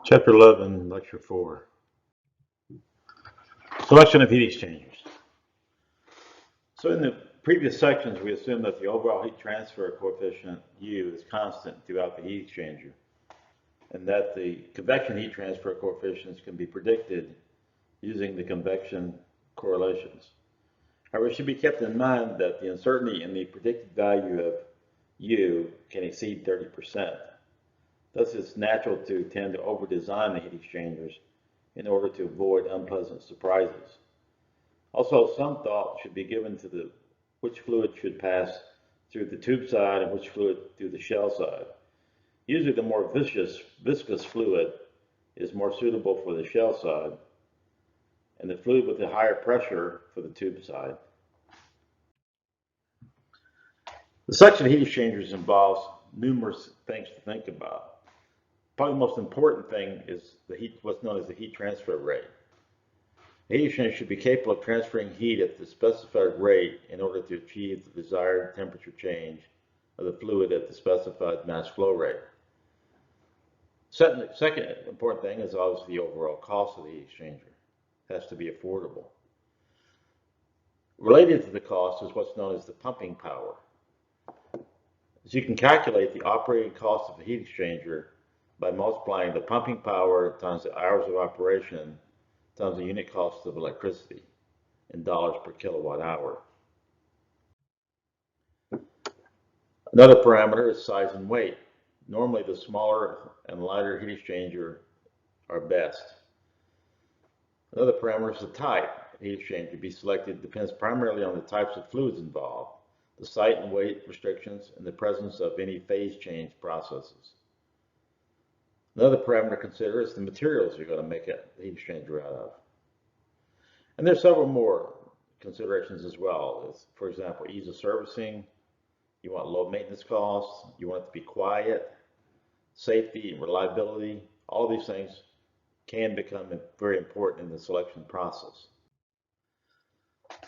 Chapter 11, Lecture 4. Selection of heat exchangers. So in the previous sections, we assumed that the overall heat transfer coefficient, U, is constant throughout the heat exchanger, and that the convection heat transfer coefficients can be predicted using the convection correlations. However, it should be kept in mind that the uncertainty in the predicted value of U can exceed 30%. Thus, it's natural to tend to over-design the heat exchangers in order to avoid unpleasant surprises. Also, some thought should be given to which fluid should pass through the tube side and which fluid through the shell side. Usually the more viscous fluid is more suitable for the shell side, and the fluid with the higher pressure for the tube side. The section of heat exchangers involves numerous things to think about. Probably the most important thing is what's known as the heat transfer rate. The heat exchanger should be capable of transferring heat at the specified rate in order to achieve the desired temperature change of the fluid at the specified mass flow rate. Second important thing is obviously the overall cost of the heat exchanger. It has to be affordable. Related to the cost is what's known as the pumping power. As you can calculate the operating cost of a heat exchanger by multiplying the pumping power times the hours of operation times the unit cost of electricity in dollars per kilowatt hour. Another parameter is size and weight. Normally the smaller and lighter heat exchanger are best. Another parameter is the type of heat exchanger to be selected depends primarily on the types of fluids involved, the site and weight restrictions, and the presence of any phase change processes. Another parameter to consider is the materials you're going to make the heat exchanger out of. And there's several more considerations as well. For example, ease of servicing, you want low maintenance costs, you want it to be quiet, safety and reliability. All of these things can become very important in the selection process.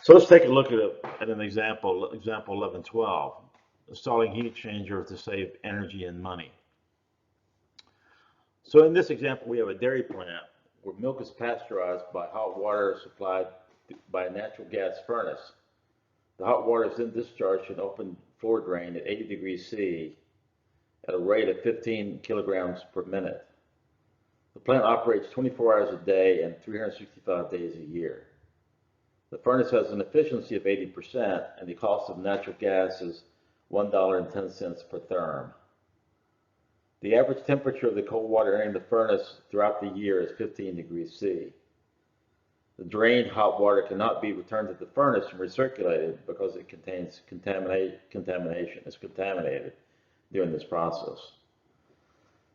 So let's take a look at an example 1112, installing heat exchanger to save energy and money. So in this example, we have a dairy plant where milk is pasteurized by hot water supplied by a natural gas furnace. The hot water is then discharged to an open floor drain at 80 degrees C at a rate of 15 kilograms per minute. The plant operates 24 hours a day and 365 days a year. The furnace has an efficiency of 80%, and the cost of natural gas is $1.10 per therm. The average temperature of the cold water entering the furnace throughout the year is 15 degrees C. The drained hot water cannot be returned to the furnace and recirculated because it contains contamination. It's contaminated during this process.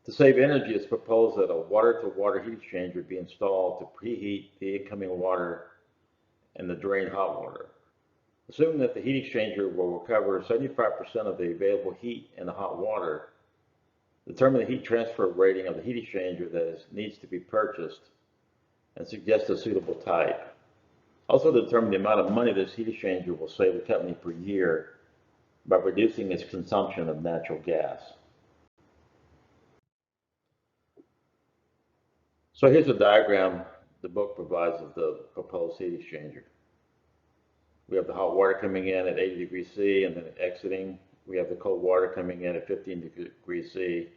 To save energy, it's proposed that a water-to-water heat exchanger be installed to preheat the incoming water and the drained hot water. Assuming that the heat exchanger will recover 75% of the available heat in the hot water, determine the heat transfer rating of the heat exchanger that needs to be purchased and suggest a suitable type. Also determine the amount of money this heat exchanger will save the company per year by reducing its consumption of natural gas. So here's a diagram the book provides of the proposed heat exchanger. We have the hot water coming in at 80 degrees C and then exiting. We have the cold water coming in at 15 degrees C,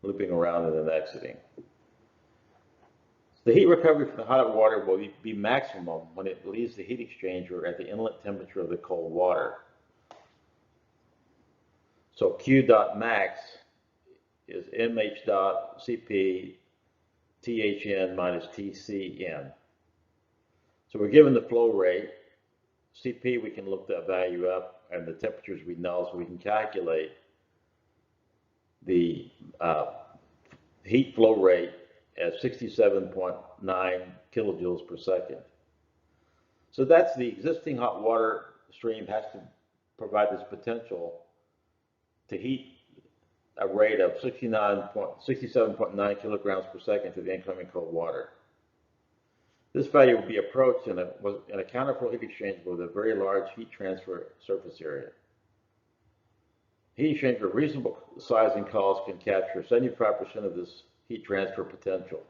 looping around and then exiting. The heat recovery from the hot water will be maximum when it leaves the heat exchanger at the inlet temperature of the cold water. So Q dot max is mH dot Cp THN minus TCN. So we're given the flow rate. Cp, we can look that value up, and the temperatures we know, so we can calculate the heat flow rate at 67.9 kilojoules per second. So that's the existing hot water stream has to provide this potential to heat a rate of 67.9 kilograms per second to the incoming cold water. This value will be approached in a counterflow heat exchanger with a very large heat transfer surface area. Heat exchanger of reasonable size and cost can capture 75% of this heat transfer potential.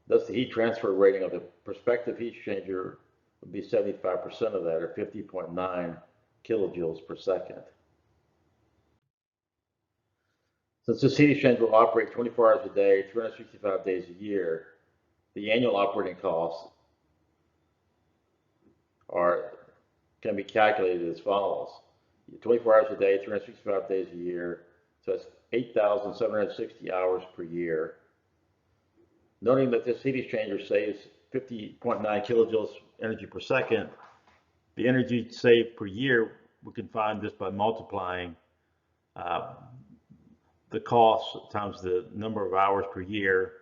Thus, the heat transfer rating of the prospective heat exchanger would be 75% of that, or 50.9 kilojoules per second. Since this heat exchanger will operate 24 hours a day, 365 days a year, the annual operating costs can be calculated as follows. 24 hours a day, 365 days a year, so that's 8,760 hours per year. Noting that this heat exchanger saves 50.9 kilojoules energy per second, the energy saved per year, we can find this by multiplying the cost times the number of hours per year.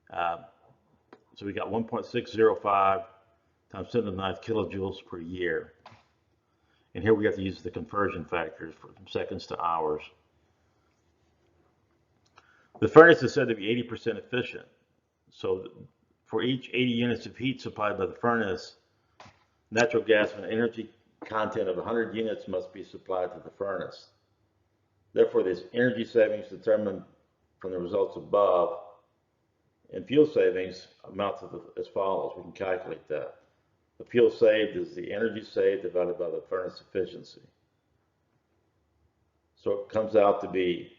So we got 1.605 times 10 to the 9th kilojoules per year. And here we have to use the conversion factors from seconds to hours. The furnace is said to be 80% efficient. So for each 80 units of heat supplied by the furnace, natural gas with an energy content of 100 units must be supplied to the furnace. Therefore, this energy savings determined from the results above and fuel savings amount to as follows. We can calculate that. The fuel saved is the energy saved divided by the furnace efficiency. So it comes out to be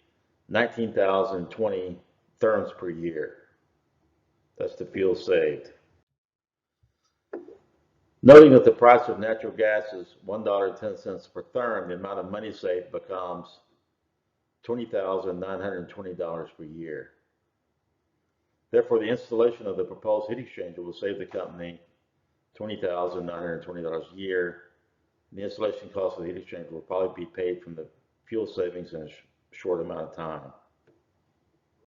19,020 therms per year. That's the fuel saved. Noting that the price of natural gas is $1.10 per therm, the amount of money saved becomes $20,920 per year. Therefore, the installation of the proposed heat exchanger will save the company $20,920 a year. The installation cost of the heat exchanger will probably be paid from the fuel savings in a short amount of time.